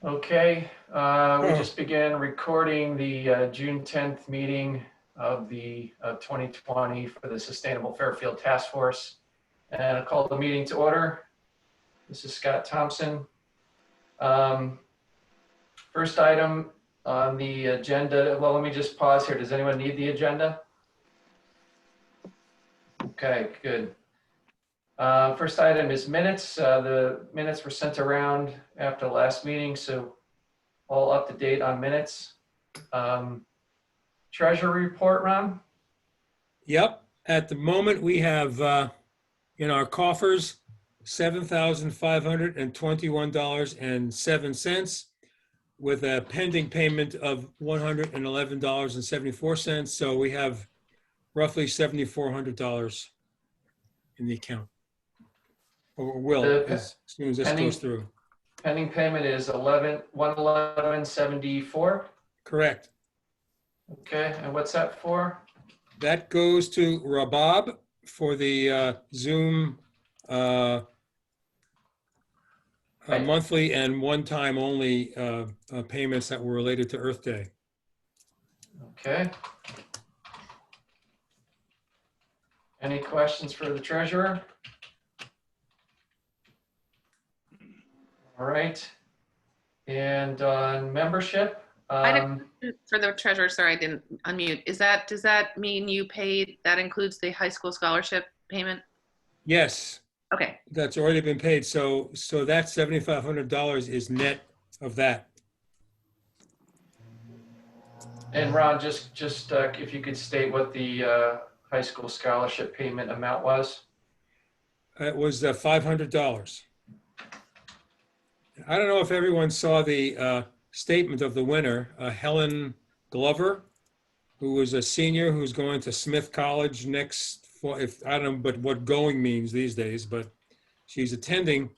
Okay, we just began recording the June 10th meeting of the 2020 for the Sustainable Fairfield Task Force. And I call the meeting to order. This is Scott Thompson. First item on the agenda, well, let me just pause here. Does anyone need the agenda? Okay, good. First item is minutes. The minutes were sent around after the last meeting, so all up to date on minutes. Treasury report, Ron? Yep. At the moment, we have in our coffers $7,521.07 with a pending payment of $111.74. So we have roughly $7,400 in the account, or will as soon as this goes through. Pending payment is $111.74. Correct. Okay, and what's that for? That goes to Rabab for the Zoom monthly and one-time only payments that were related to Earth Day. Okay. Any questions for the treasurer? All right. And on membership? For the treasurer, sorry, I didn't unmute. Does that mean you paid, that includes the high school scholarship payment? Yes. Okay. That's already been paid. So that $7,500 is net of that. And Ron, just if you could state what the high school scholarship payment amount was. It was $500. I don't know if everyone saw the statement of the winner, Helen Glover, who was a senior who's going to Smith College next fall. If I don't know, but what going means these days, but she's attending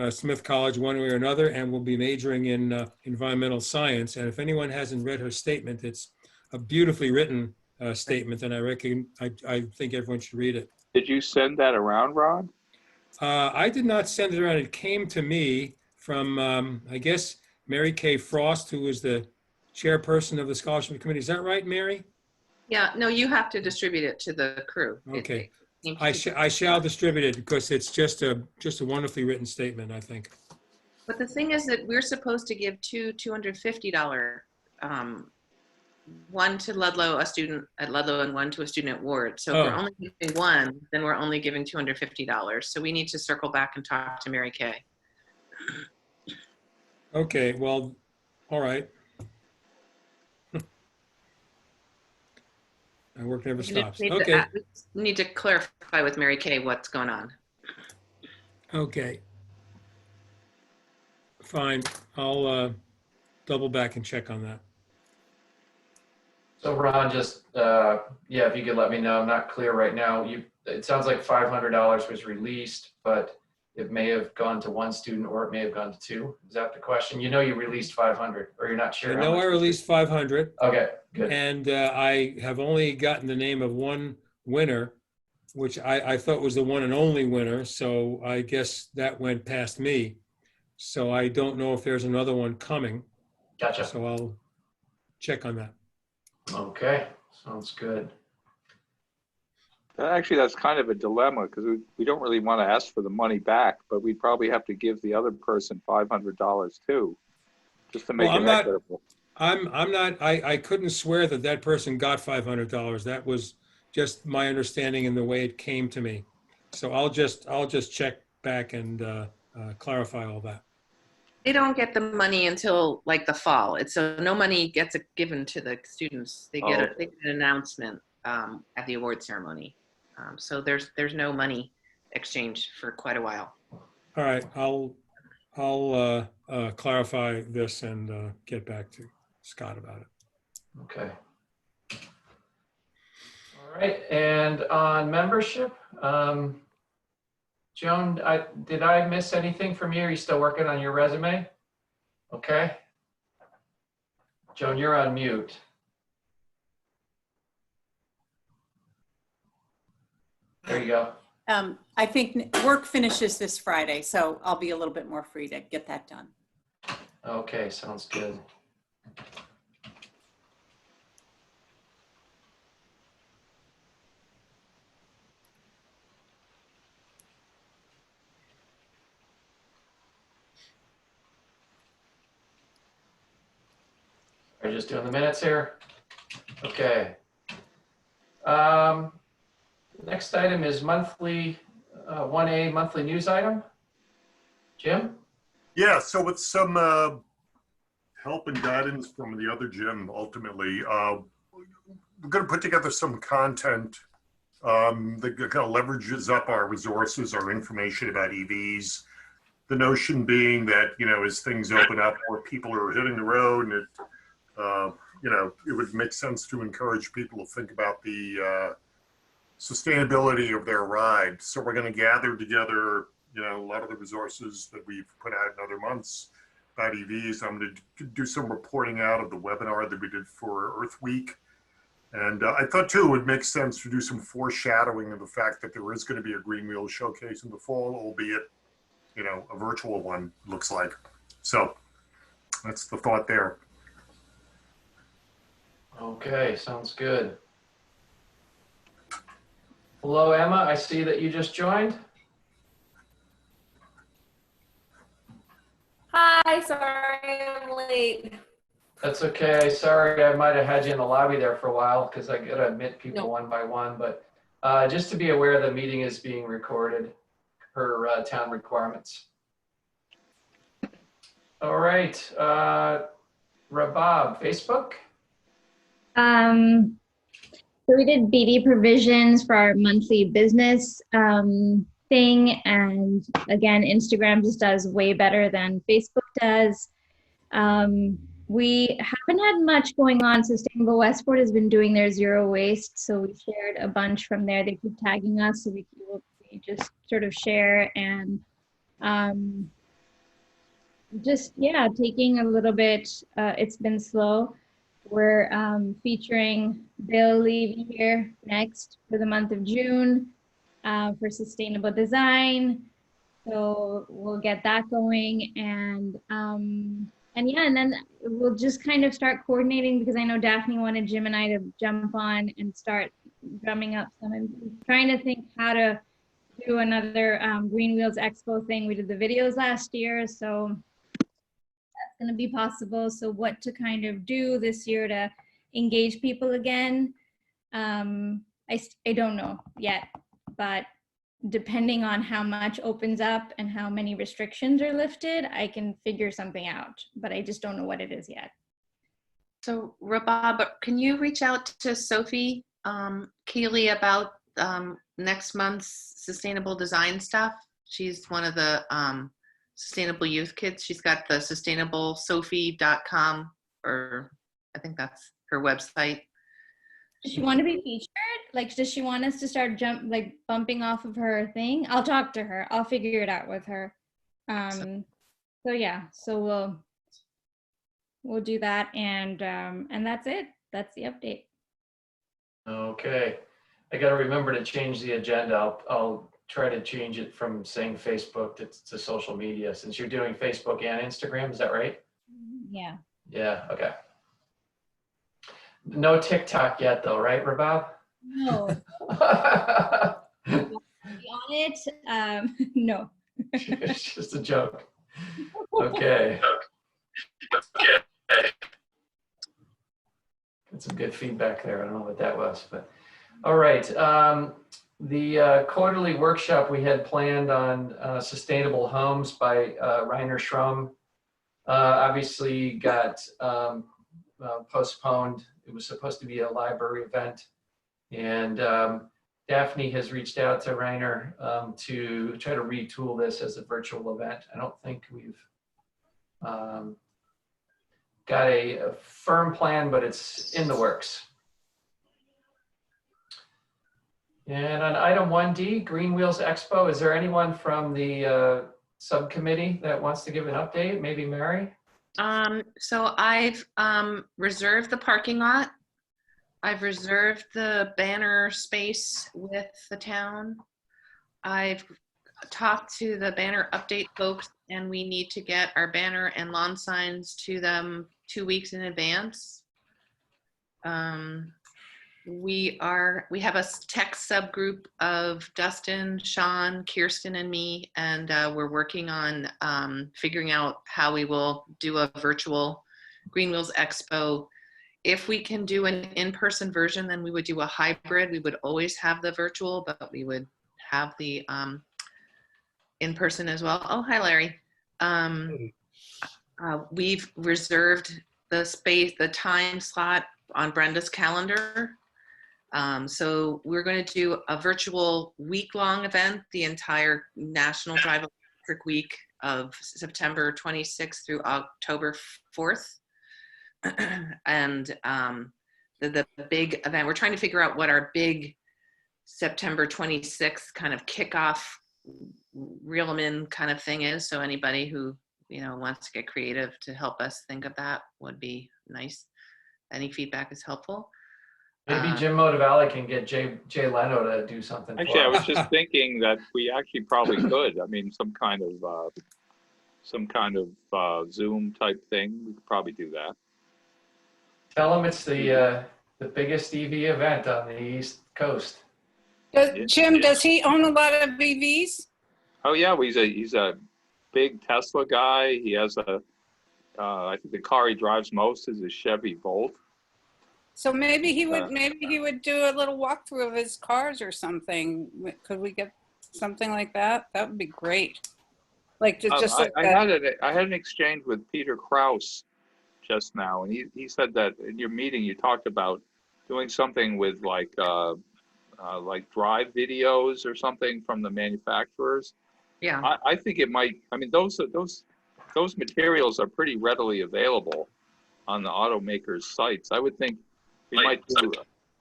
Smith College one way or another and will be majoring in environmental science. And if anyone hasn't read her statement, it's a beautifully written statement, and I think everyone should read it. Did you send that around, Ron? I did not send it around. It came to me from, I guess, Mary Kay Frost, who is the chairperson of the scholarship committee. Is that right, Mary? Yeah, no, you have to distribute it to the crew. Okay. I shall distribute it because it's just a wonderfully written statement, I think. But the thing is that we're supposed to give two $250, one to Ludlow, a student at Ludlow, and one to a student at Ward. So if we're only giving one, then we're only giving $250. So we need to circle back and talk to Mary Kay. Okay, well, all right. My work never stops. Okay. We need to clarify with Mary Kay what's going on. Okay. Fine. I'll double back and check on that. So Ron, just, yeah, if you could let me know, I'm not clear right now. It sounds like $500 was released, but it may have gone to one student or it may have gone to two. Is that the question? You know you released 500 or you're not sure? I know I released 500. Okay, good. And I have only gotten the name of one winner, which I thought was the one and only winner. So I guess that went past me. So I don't know if there's another one coming. Gotcha. So I'll check on that. Okay, sounds good. Actually, that's kind of a dilemma because we don't really want to ask for the money back, but we'd probably have to give the other person $500 too, just to make it equitable. I couldn't swear that person got $500. That was just my understanding and the way it came to me. So I'll just check back and clarify all that. They don't get the money until like the fall. So no money gets given to the students. They get an announcement at the award ceremony. So there's no money exchange for quite a while. All right, I'll clarify this and get back to Scott about it. Okay. All right, and on membership, Joan, did I miss anything from you? Are you still working on your resume? Okay. Joan, you're on mute. There you go. I think work finishes this Friday, so I'll be a little bit more free to get that done. Okay, sounds good. We're just doing the minutes here. Okay. Next item is monthly, 1A monthly news item. Jim? Yeah, so with some help and guidance from the other Jim, ultimately, we're going to put together some content that kind of leverages up our resources, our information about EVs. The notion being that, you know, as things open up, more people are hitting the road, and it, you know, it would make sense to encourage people to think about the sustainability of their ride. So we're going to gather together, you know, a lot of the resources that we've put out in other months about EVs. I'm going to do some reporting out of the webinar that we did for Earth Week. And I thought too, it would make sense to do some foreshadowing of the fact that there is going to be a Green Wheel showcase in the fall, albeit, you know, a virtual one, looks like. So that's the thought there. Okay, sounds good. Hello, Emma. I see that you just joined. Hi, sorry I'm late. That's okay. Sorry, I might have had you in the lobby there for a while because I got to admit people No. one by one. But just to be aware, the meeting is being recorded per town requirements. All right. Rabab, Facebook? So we did BD provisions for our monthly business thing. And again, Instagram just does way better than Facebook does. We haven't had much going on. Sustainable Westport has been doing their zero waste. So we shared a bunch from there. They keep tagging us. So we just sort of share and just, yeah, taking a little bit, it's been slow. We're featuring Bill Levy here next for the month of June for sustainable design. So we'll get that going, and yeah, and then we'll just kind of start coordinating, because I know Daphne wanted Jim and I to jump on and start drumming up some. I'm trying to think how to do another Green Wheels Expo thing. We did the videos last year, so that's going to be possible. So what to kind of do this year to engage people again, I don't know yet, but depending on how much opens up and how many restrictions are lifted, I can figure something out, but I just don't know what it is yet. So Rabab, can you reach out to Sophie Keeley about next month's sustainable design stuff? She's one of the sustainable youth kids. She's got the sustainablesophie.com, or I think that's her website. Does she want to be featured? Like, does she want us to start bumping off of her thing? I'll talk to her. I'll figure it out with her. So yeah, so we'll do that, and that's it. That's the update. Okay. I got to remember to change the agenda. I'll try to change it from saying Facebook to social media, since you're doing Facebook and Instagram. Is that right? Yeah. Yeah. Okay. No TikTok yet, though, right, Rabab? No. Be on it. No. It's just a joke. Okay. Got some good feedback there. I don't know what that was, but all right. The quarterly workshop we had planned on sustainable homes by Rainer Schrum obviously got postponed. It was supposed to be a library event, and Daphne has reached out to Rainer to try to retool this as a virtual event. I don't think we've got a firm plan, but it's in the works. And on item 1D, Green Wheels Expo, is there anyone from the subcommittee that wants to give an update? Maybe Mary? So I've reserved the parking lot. I've reserved the banner space with the town. I've talked to the banner update folks, and we need to get our banner and lawn signs to them 2 weeks in advance. We have a text subgroup of Dustin, Sean, Kirsten, and me, and we're working on figuring out how we will do a virtual Green Wheels Expo. If we can do an in-person version, then we would do a hybrid. We would always have the virtual, but we would have the in-person as well. Oh, hi, Larry. We've reserved the space, the time slot on Brenda's calendar. So we're going to do a virtual week-long event, the entire National Drive Electric Week of September 26th through October 4th. And the big event, we're trying to figure out what our big September 26th kind of kickoff, reel them in kind of thing is. So anybody who, wants to get creative to help us think of that would be nice. Any feedback is helpful. Maybe Jim Motivali can get Jay Leno to do something. Actually, I for was us. just thinking that we actually probably could. I mean, some kind of Zoom type thing. We could probably do that. Tell him it's the biggest EV event on the East Coast. Jim, does he own a lot of EVs? Oh yeah, well, he's a big Tesla guy. He has I think the car he drives most is a Chevy Volt. So maybe he would do a little walkthrough of his cars or something. Could we get something like that? That would be great. Like I had an exchange with Peter Krause just now, and he said that in your meeting you talked about doing something with like drive videos or something from the manufacturers. Yeah. I think it might. I mean, those materials are pretty readily available on the automakers' sites. I would think we might do.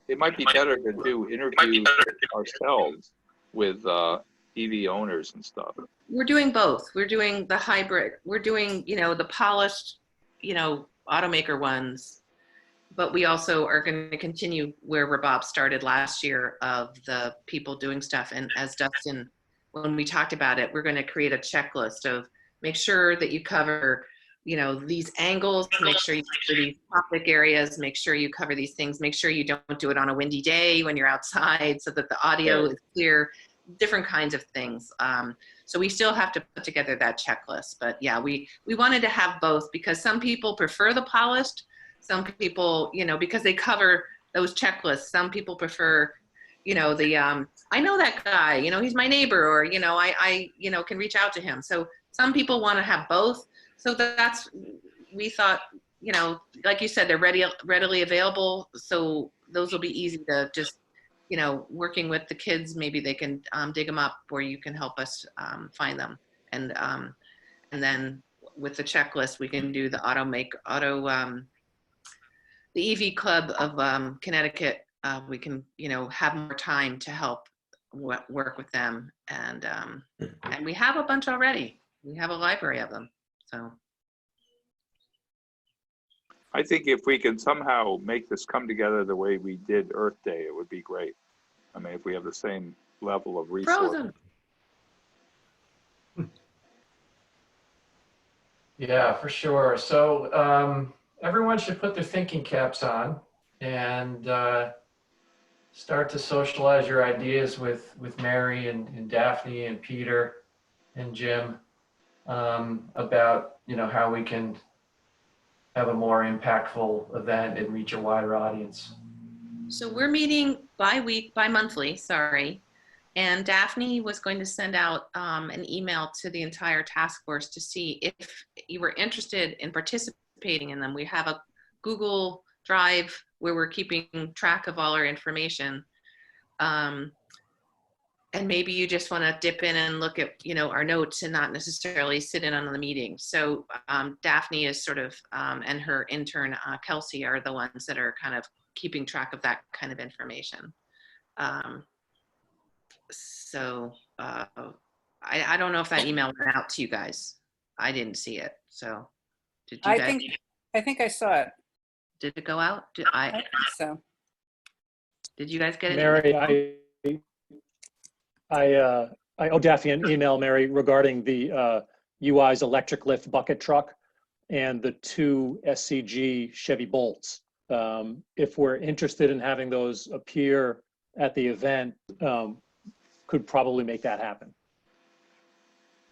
It might be better to do interviews ourselves with EV owners and stuff. We're doing both. We're doing the hybrid. We're doing, the polished, automaker ones. But we also are going to continue where Bob started last year of the people doing stuff. And as Dustin, when we talked about it, we're going to create a checklist of make sure that you cover, these angles, make sure you cover these topic areas, make sure you cover these things, make sure you don't do it on a windy day when you're outside so that the audio is clear, different kinds of things. So we still have to put together that checklist. But yeah, we wanted to have both because some people prefer the polished. Some people, because they cover those checklists, some people prefer, I know that guy, he's my neighbor, or, I can reach out to him. So some people want to have both. So we thought, like you said, they're readily available. So those will be easy to just, working with the kids, maybe they can dig them up or you can help us find them. And then with the checklist, we can do the the EV Club of Connecticut, we can, have more time to help work with them. And we have a bunch already. We have a library of them, so. I think if we can somehow make this come together the way we did Earth Day, it would be great. I mean, if we have the same level of resources. Frozen. Yeah, for sure. So everyone should put their thinking caps on and start to socialize your ideas with Mary and Daphne and Peter and Jim about, how we can have a more impactful event and reach a wider audience. So we're meeting bi-monthly, and Daphne was going to send out an email to the entire task force to see if you were interested in participating in them. We have a Google Drive where we're keeping track of all our information. And maybe you just want to dip in and look at, our notes and not necessarily sit in on the meeting. So Daphne is sort of, and her intern, Kelsey, are the ones that are kind of keeping track of that kind of information. I don't know if that email went out to you guys. I didn't see it. So did you guys? I think I saw it. Did it go out? I think so. Did you guys get it? Mary, I owe Daphne an email, Mary, regarding the UI's electric lift bucket truck and the 2 SCG Chevy Bolts. If we're interested in having those appear at the event, could probably make that happen.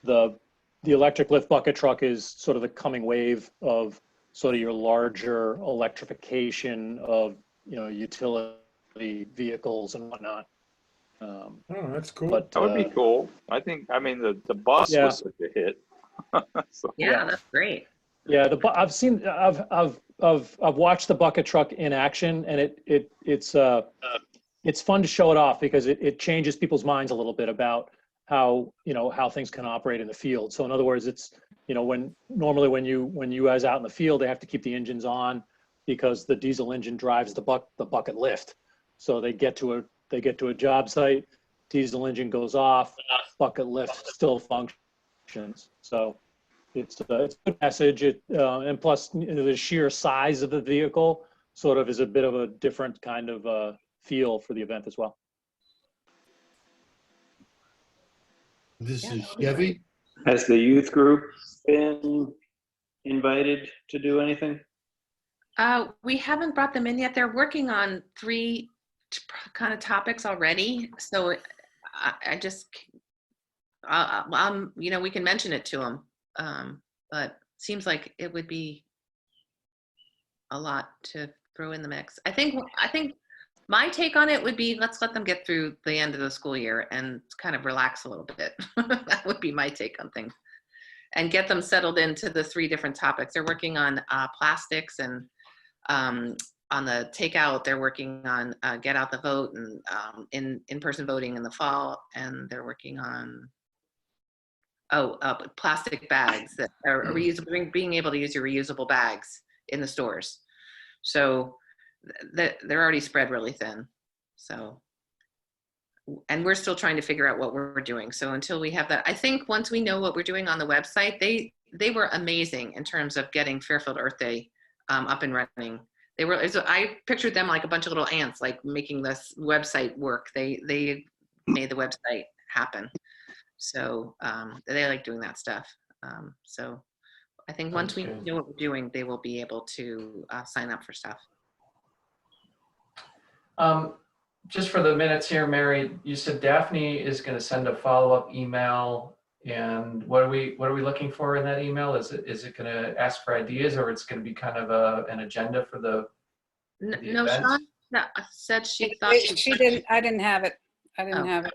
The electric lift bucket truck is sort of the coming wave of sort of your larger electrification of, you know, utility vehicles and whatnot. Oh, that's cool. But That would be cool. I mean, the bus Yeah. was such a hit. So, Yeah, that's great. yeah, I've watched the bucket truck in action, and it's fun to show it off because it changes people's minds a little bit about how, you know, how things can operate in the field. So in other words, it's, you know, when you guys out in the field, they have to keep the engines on because the diesel engine drives the bucket lift. So they get to a job site, diesel engine goes off, bucket lift still functions. So it's a good message. And plus, you know, the sheer size of the vehicle sort of is a bit of a different kind of feel for the event as well. This is Chevy. Has the youth group been invited to do anything? We haven't brought them in yet. They're working on 3 kind of topics already. So I just, you know, we can mention it to them, but seems like it would be a lot to throw in the mix. I think my take on it would be, let's let them get through the end of the school year and kind of relax a little bit. That would be my take on things, and get them settled into the 3 different topics. They're working on plastics, and on the takeout, they're working on get out the vote and in-person voting in the fall, and they're working on plastic bags that are reusable, being able to use your reusable bags in the stores. So they're already spread really thin. So, and we're still trying to figure out what we're doing. So until we have that, I think once we know what we're doing on the website, they were amazing in terms of getting Fairfield Earth Day up and running. I pictured them like a bunch of little ants, like making this website work. They made the website happen. So they like doing that stuff. So I think once we know what we're doing, they will be able to sign up for stuff. Just for the minutes here, Mary, you said Daphne is going to send a follow-up email, and what are we looking for in that email? Is it going to ask for ideas, or it's going to be kind of an agenda for the No, event? Sean said she thought She didn't. I didn't have it. I didn't have it.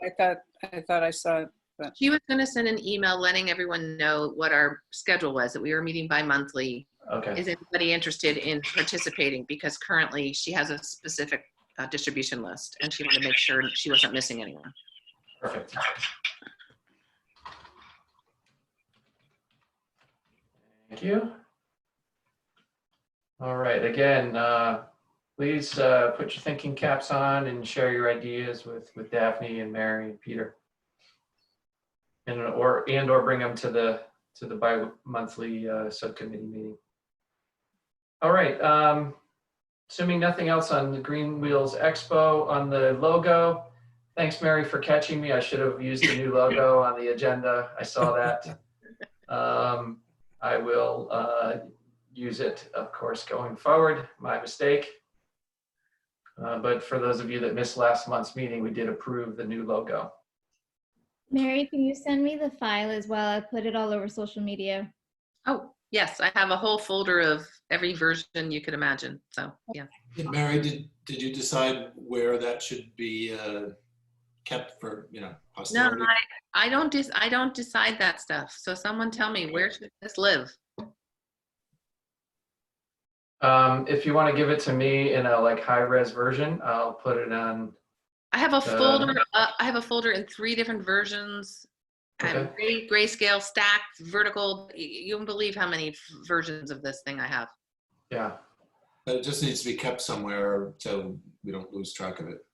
I thought I saw it. But she was going to send an email letting everyone know what our schedule was, that we were meeting bi-monthly. Okay. Is anybody interested in participating? Because currently she has a specific distribution list, and she wanted to make sure she wasn't missing anyone. Perfect. Thank you. All right. Again, please put your thinking caps on and share your ideas with Daphne and Mary and Peter, and or bring them to the bi-monthly subcommittee meeting. All right. Assuming nothing else on the Green Wheels Expo, on the logo, thanks, Mary, for catching me. I should have used the new logo on the agenda. I saw that. I will use it, of course, going forward. My mistake. But for those of you that missed last month's meeting, we did approve the new logo. Mary, can you send me the file as well? I put it all over social media. Oh, yes, I have a whole folder of every version you could imagine. So, yeah. Mary, did you decide where that should be kept for, No, posterity? I don't decide that stuff. So someone tell me, where should this live? If you want to give it to me in a high-res version, I'll put it on. I have a folder. I have a folder in 3 different versions. Okay. Grayscale, stacked, vertical. You won't believe how many versions of this thing I have. Yeah. But it just needs to be kept somewhere so we don't lose track of it.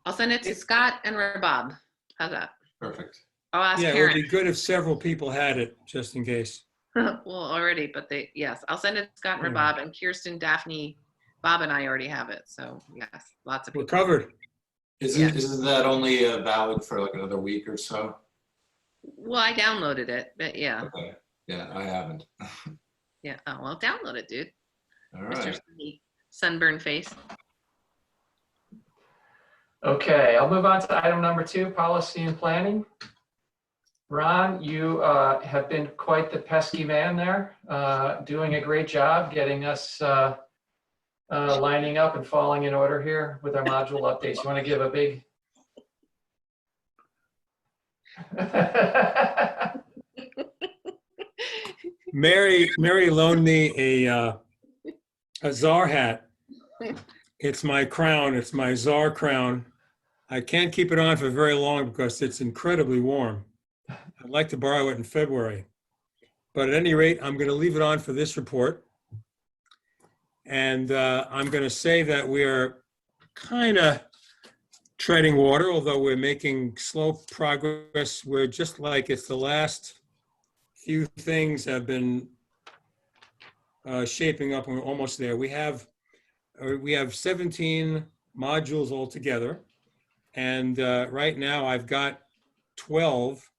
I'll send it to Scott and Bob. How's that? Perfect. I'll ask Yeah, it Karen. would be good if several people had it, just in case. Well, already, but yes, I'll send it to Scott and Bob, and Kirsten, Daphne, Bob, and I already have it. So yes, lots of We're people. covered. Isn't that only valid for another week or so? Well, I downloaded it, but yeah. Okay. Yeah, I haven't. Yeah. Oh, well, download it, dude. All Mr. right. Sunburn face. Okay, I'll move on to item number 2, policy and planning. Ron, you have been quite the pesky man there, doing a great job getting us lining up and falling in order here with our module updates. You want to give a big... Mary loaned me a czar hat. It's my crown. It's my czar crown. I can't keep it on for very long because it's incredibly warm. I'd like to borrow it in February. But at any rate, I'm going to leave it on for this report. And I'm going to say that we're kind of treading water, although we're making slow progress. We're just like it's the last few things have been shaping up, and we're almost there. We have 17 modules altogether, and right now I've got 12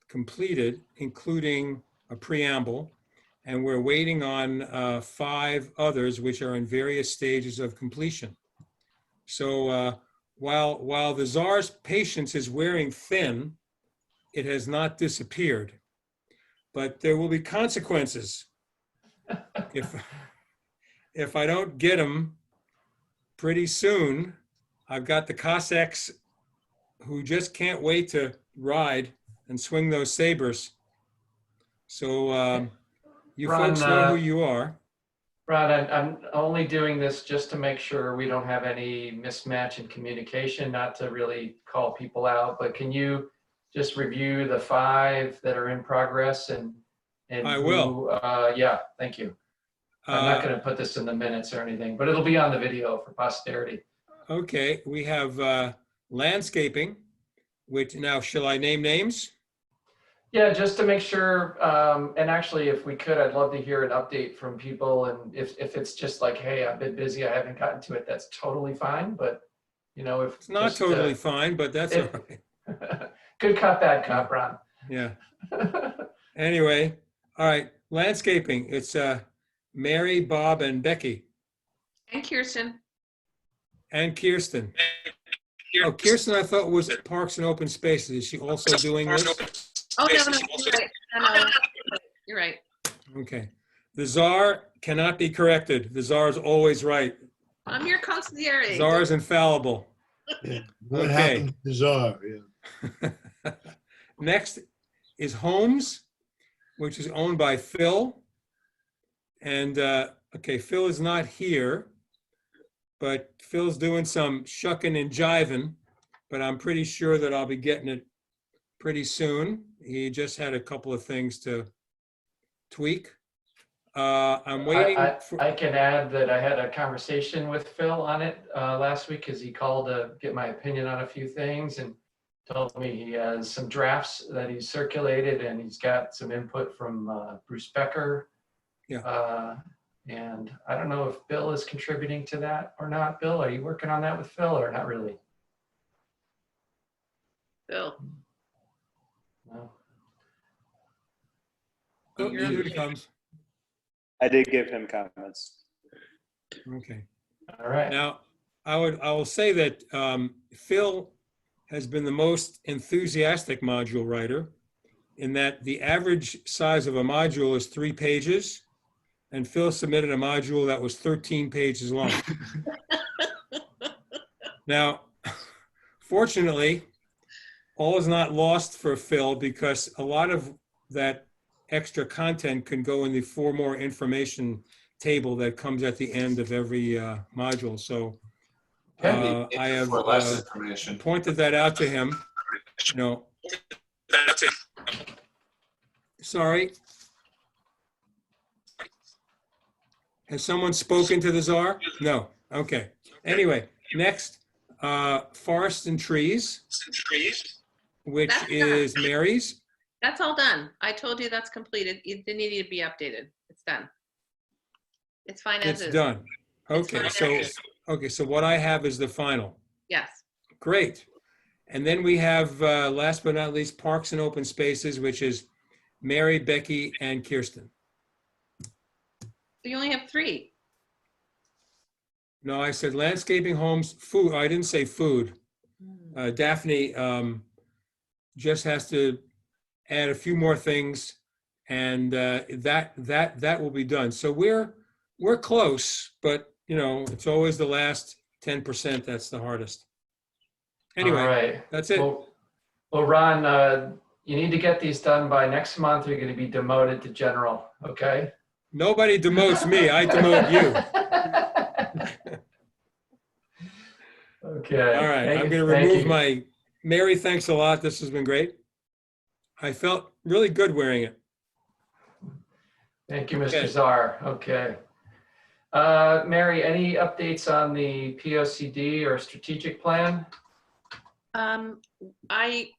completed, including a preamble, and we're waiting on 5 others which are in various stages of completion. So while the czar's patience is wearing thin, it has not disappeared. But there will be consequences if I don't get them pretty soon. I've got the Cossacks who just can't wait to ride and swing those sabers. So you Ron, folks know who you are. Ron, I'm only doing this just to make sure we don't have any mismatch in communication, not to really call people out, but can you just review the 5 that are in progress and I will. Yeah, thank you. I'm not going to put this in the minutes or anything, but it'll be on the video for posterity. Okay, we have landscaping, which now, shall I name names? Yeah, just to make sure, and actually, if we could, I'd love to hear an update from people. And if it's just like, hey, I've been busy, I haven't gotten to it, that's totally fine. But, you know, if It's not totally fine, but that's all right. Good cop, bad cop, Ron. Yeah. Anyway, all right, landscaping. It's Mary, Bob, and Becky. And Kirsten. And Kirsten. Oh, Kirsten, I thought was at Parks and Open Spaces. Is she also doing this? Oh, no, you're right. No, you're right. Okay. The czar cannot be corrected. The czar is always right. I'm your concierge. Czar is infallible. Yeah. What Okay. happened to Czar? Yeah. Next is Homes, which is owned by Phil. And, okay, Phil is not here, but Phil's doing some shucking and jiving, but I'm pretty sure that I'll be getting it pretty soon. He just had a couple of things to tweak. I'm waiting for... I can add that I had a conversation with Phil on it last week because he called to get my opinion on a few things and told me he has some drafts that he's circulated and he's got some input from Bruce Becker. Yeah. And I don't know if Bill is contributing to that or not. Bill, are you working on that with Phil or not really? Bill. No. Oh, here he comes. I did give him comments. Okay. All right. Now, I will say that Phil has been the most enthusiastic module writer in that the average size of a module is 3 pages, and Phil submitted a module that was 13 pages long. Now, fortunately, all is not lost for Phil because a lot of that extra content can go in the for more information table that comes at the end of every module. So I have For less information. pointed that out to him. No. Sorry. Has someone spoken to the czar? No. Okay. Anyway, next, Forests and Trees, which That's is done. Mary's. That's all done. I told you that's completed. It didn't need to be updated. It's done. It's fine as It's is. done. It's Okay, fine so as is. okay, so what I have is the final. Yes. Great. And then we have, last but not least, Parks and Open Spaces, which is Mary, Becky, and Kirsten. You only have 3. No, I said landscaping, homes, food. I didn't say food. Daphne just has to add a few more things, and that will be done. So we're close, but you know, it's always the last 10% that's the hardest. Anyway, All right. that's it. Well, Ron, you need to get these done by next month. You're going to be demoted to general. Okay. Nobody demotes me. I demote you. Okay. All right. Thank I'm you- going to thank remove you. my Mary. Thanks a lot. This has been great. I felt really good wearing it. Thank you, Mr. Okay. Czar. Okay. Mary, any updates on the POCD or strategic plan? I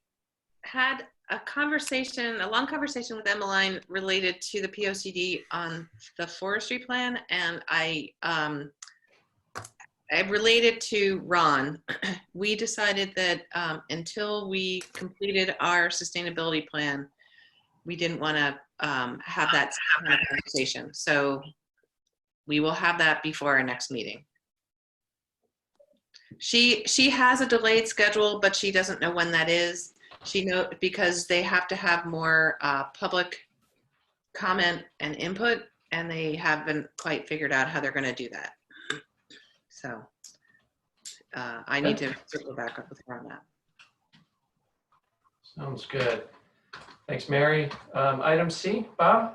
had a long conversation with Emmeline related to the POCD on the forestry plan, and I related to Ron. We decided that until we completed our sustainability plan, we didn't want to have that kind of conversation. So we will have that before our next meeting. She has a delayed schedule, but she doesn't know when that is. Because they have to have more public comment and input, and they haven't quite figured out how they're going to do that. So I need to circle back up with her on that. Sounds good. Thanks, Mary. Item C, Bob?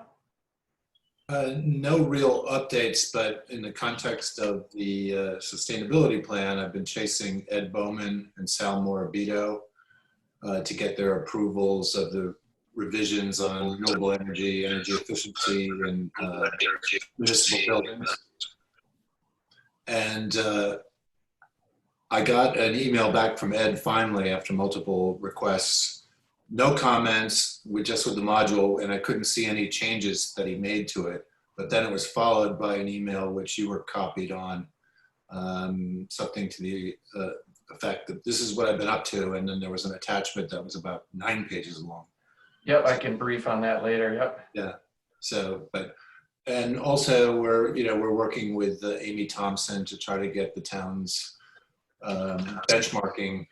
No real updates, but in the context of the sustainability plan, I've been chasing Ed Bowman and Sal Morabito to get their approvals of the revisions on renewable energy, energy efficiency, and municipal buildings. And I got an email back from Ed finally after multiple requests. No comments, just with the module, and I couldn't see any changes that he made to it. But then it was followed by an email which you were copied on, something to the effect that this is what I've been up to, and then there was an attachment that was about 9 pages long. Yep, I can brief on that later. Yep. Yeah. So, and also we're working with Amy Thompson to try to get the town's benchmarking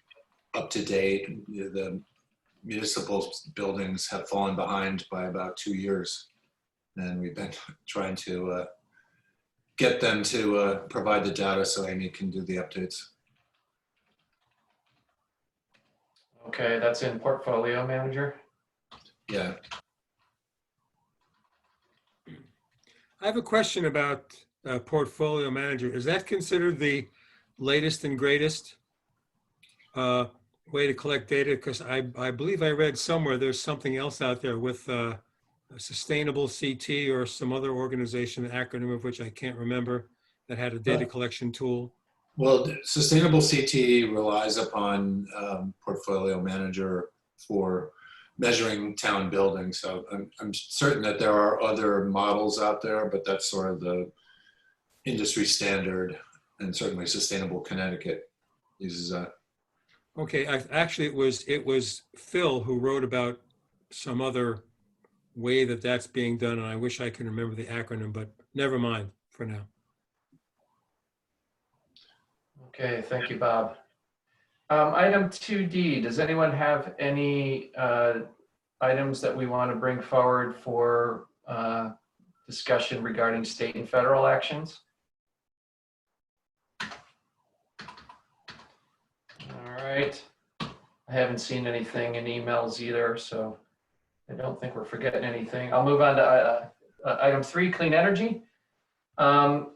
up to date. The municipal buildings have fallen behind by about 2 years, and we've been trying to get them to provide the data so Amy can do the updates. Okay, that's in portfolio manager. Yeah. I have a question about portfolio manager. Is that considered the latest and greatest way to collect data? Because I believe I read somewhere there's something else out there with a Sustainable CT or some other organization, an acronym of which I can't remember, that had a data collection tool. Well, Sustainable CT relies upon Portfolio Manager for measuring town buildings. So I'm certain that there are other models out there, but that's sort of the industry standard, and certainly Sustainable Connecticut uses that. Okay, actually it was Phil who wrote about some other way that that's being done, and I wish I could remember the acronym, but never mind for now. Okay, thank you, Bob. Item 2D, does anyone have any items that we want to bring forward for discussion regarding state and federal actions? All right. I haven't seen anything in emails either, so I don't think we're forgetting anything. I'll move on to item 3, clean energy. On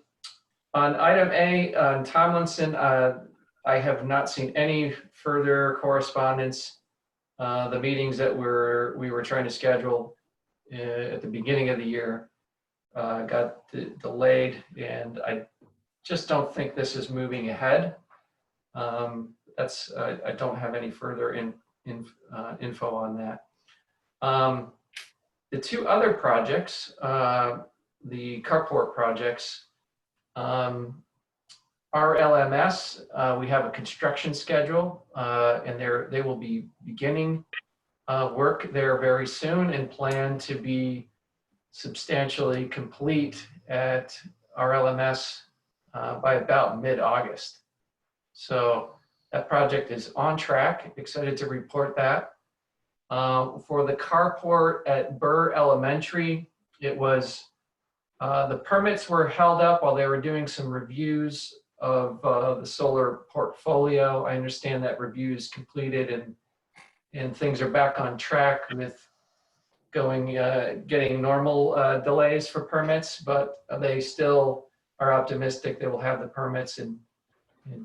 item A, on Tomlinson, I have not seen any further correspondence. The meetings that we were trying to schedule at the beginning of the year got delayed, and I just don't think this is moving ahead. I don't have any further info on that. The 2 other projects, the carport projects, RLMS, we have a construction schedule, and they will be beginning work there very soon and plan to be substantially complete at RLMS by about mid-August. So that project is on track. Excited to report that. For the carport at Burr Elementary, it was, the permits were held up while they were doing some reviews of the solar portfolio. I understand that review is completed and things are back on track with getting normal delays for permits, but they still are optimistic they will have the permits and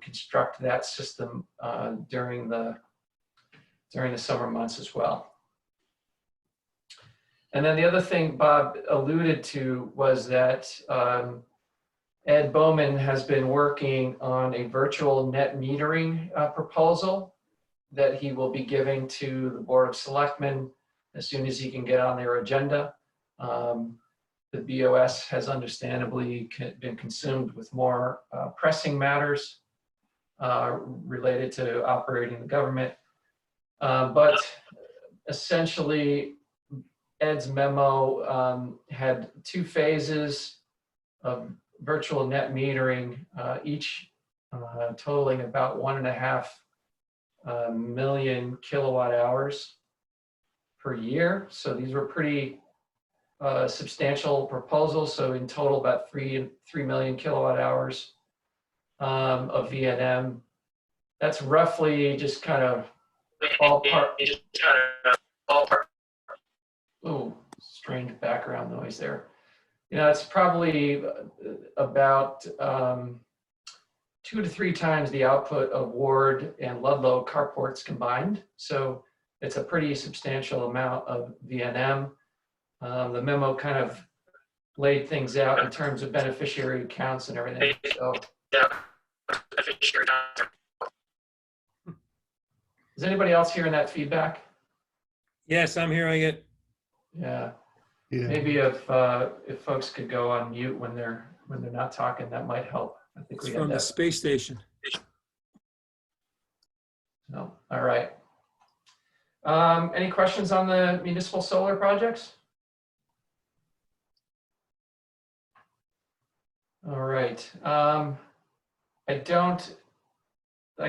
construct that system during the summer months as well. And then the other thing Bob alluded to was that Ed Bowman has been working on a virtual net metering proposal that he will be giving to the Board of Selectmen as soon as he can get on their agenda. The BOS has understandably been consumed with more pressing matters related to operating the government. But essentially, Ed's memo had 2 phases of virtual net metering, each totaling about 1.5 million kilowatt hours per year. So these were pretty substantial proposals. So in total, about 3 million kilowatt hours of VNM. That's roughly just kind of ballpark. Ooh, strange background noise there. You know, it's probably about 2 to 3 times the output of Ward and Ludlow carports combined. So it's a pretty substantial amount of VNM. The memo kind of laid things out in terms of beneficiary counts and everything. So, is anybody else hearing that feedback? Yes, I'm hearing it. Yeah. Yeah. Maybe if folks could go on mute when they're not talking, that might help. I think It's we had from the that. space station. No. All right. Any questions on the municipal solar projects? All right. I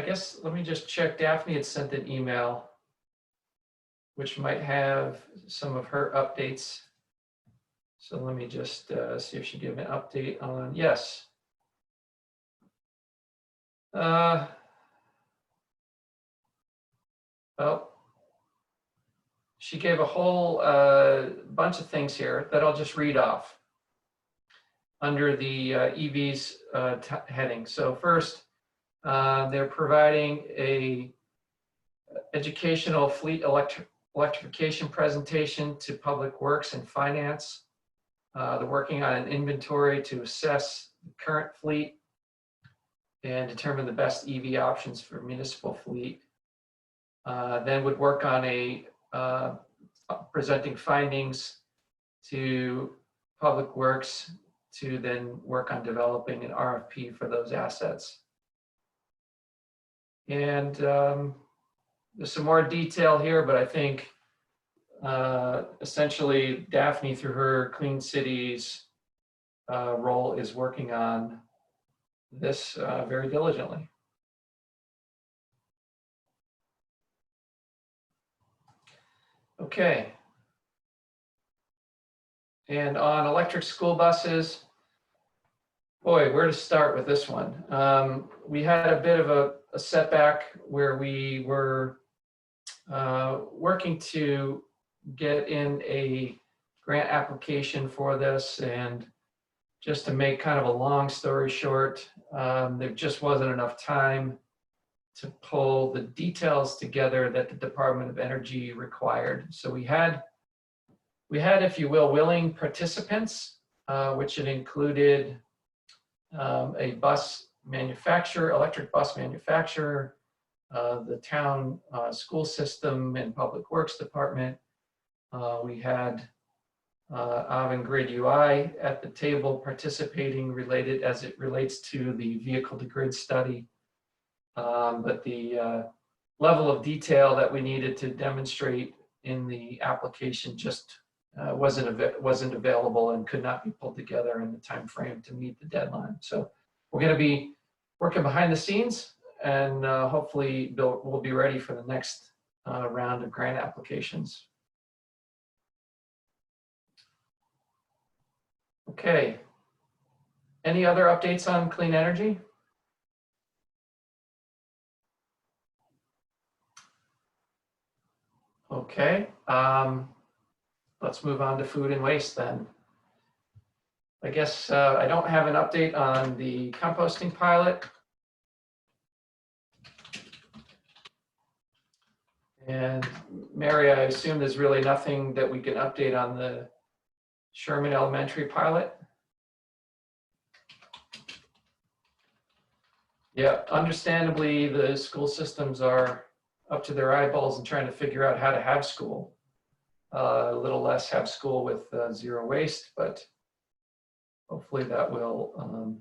guess, let me just check. Daphne had sent an email which might have some of her updates. So let me just see if she gave me an update on, yes. Well, she gave a whole bunch of things here that I'll just read off under the EVs heading. So first, they're providing a educational fleet electrification presentation to Public Works and Finance. They're working on an inventory to assess the current fleet and determine the best EV options for municipal fleet. Then would work on presenting findings to Public Works to then work on developing an RFP for those assets. And there's some more detail here, but I think essentially Daphne, through her Clean Cities role, is working on this very diligently. Okay. And on electric school buses, boy, where to start with this one? We had a bit of a setback where we were working to get in a grant application for this, and just to make kind of a long story short, there just wasn't enough time to pull the details together that the Department of Energy required. So we had, if you will, willing participants, which had included a bus manufacturer, electric bus manufacturer, the town school system and Public Works Department. We had Avon Grid UI at the table participating related as it relates to the vehicle to grid study. But the level of detail that we needed to demonstrate in the application just wasn't available and could not be pulled together in the time frame to meet the deadline. So we're going to be working behind the scenes, and hopefully we'll be ready for the next round of grant applications. Okay. Any other updates on clean energy? Okay. Let's move on to food and waste then. I guess I don't have an update on the composting pilot. And Mary, I assume there's really nothing that we can update on the Sherman Elementary pilot. Yeah, understandably, the school systems are up to their eyeballs in trying to figure out how to have school. A little less have school with zero waste, but hopefully that will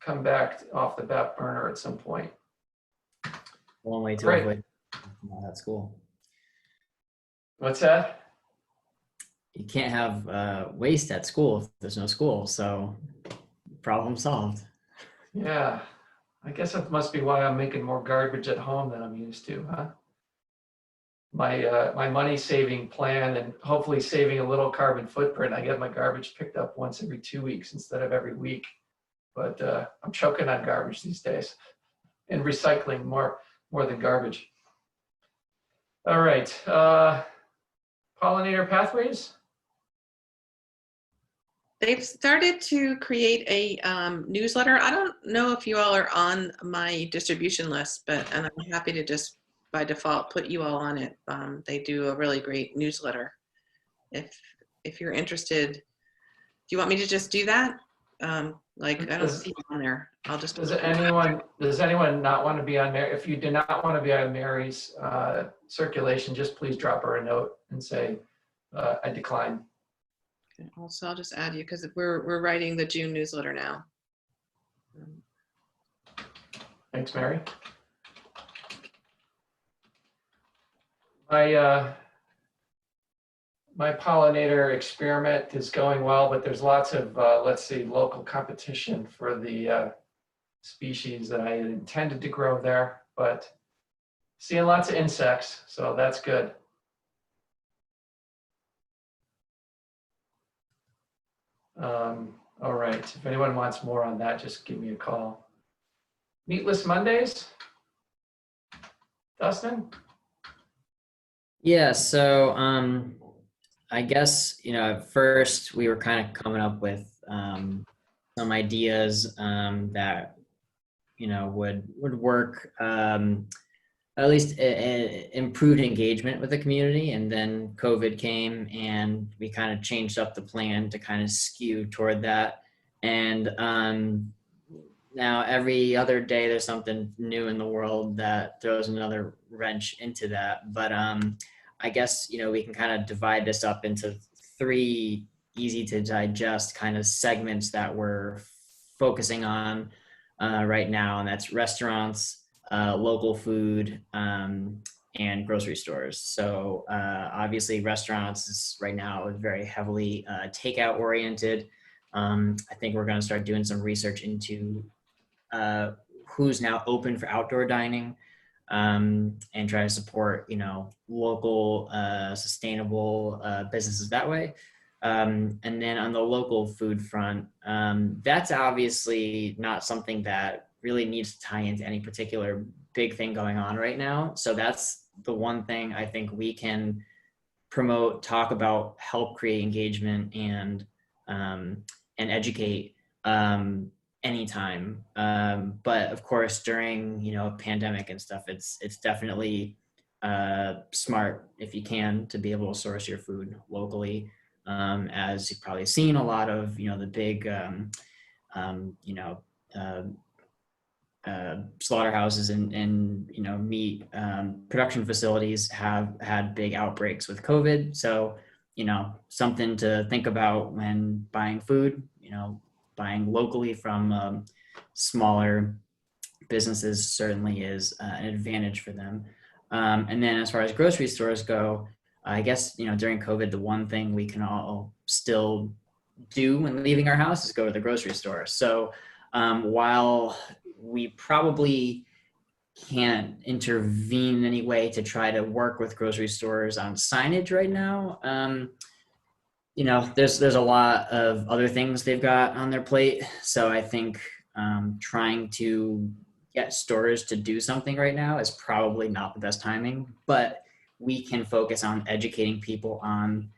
come back off the back burner at some point. One way to Great. avoid that school. What's that? You can't have waste at school if there's no school, so problem solved. Yeah, I guess that must be why I'm making more garbage at home than I'm used to, huh? My money saving plan and hopefully saving a little carbon footprint. I get my garbage picked up once every 2 weeks instead of every week. But I'm choking on garbage these days and recycling more than garbage. All right, pollinator pathways. They've started to create a newsletter. I don't know if you all are on my distribution list, and I'm happy to just by default put you all on it. They do a really great newsletter. If you're interested, do you want me to just do that? Like I don't see you on there. I'll just. Does anyone not want to be on Mary? If you do not want to be on Mary's circulation, just please drop her a note and say I decline. Okay, also, I'll just add you because we're writing the June newsletter now. Thanks, Mary. My pollinator experiment is going well, but there's lots of, let's see, local competition for the species that I intended to grow there, but seeing lots of insects, so that's good. All right, if anyone wants more on that, just give me a call. Meatless Mondays? Dustin? Yeah, so I guess, at first we were kind of coming up with some ideas that, would work, at least improved engagement with the community. And then COVID came and we kind of changed up the plan to kind of skew toward that. And now every other day there's something new in the world that throws another wrench into that. But I guess, we can kind of divide this up into 3 easy to digest kind of segments that we're focusing on right now. And that's restaurants, local food, and grocery stores. So obviously restaurants is right now very heavily takeout oriented. I think we're going to start doing some research into who's now open for outdoor dining, and try to support, local sustainable businesses that way. And then on the local food front, that's obviously not something that really needs to tie into any particular big thing going on right now. So that's the one thing I think we can promote, talk about, help create engagement and educate anytime. But of course, during a pandemic and stuff, it's definitely smart if you can to be able to source your food locally. As you've probably seen, a lot of the big slaughterhouses and meat production facilities have had big outbreaks with COVID. So something to think about when buying food, buying locally from smaller businesses certainly is an advantage for them. And then as far as grocery stores go, I guess, during COVID, the one thing we can all still do when leaving our house is go to the grocery store. So while we probably can't intervene in any way to try to work with grocery stores on signage right now, there's a lot of other things they've got on their plate. So I think trying to get stores to do something right now is probably not the best timing, but we can focus on educating people on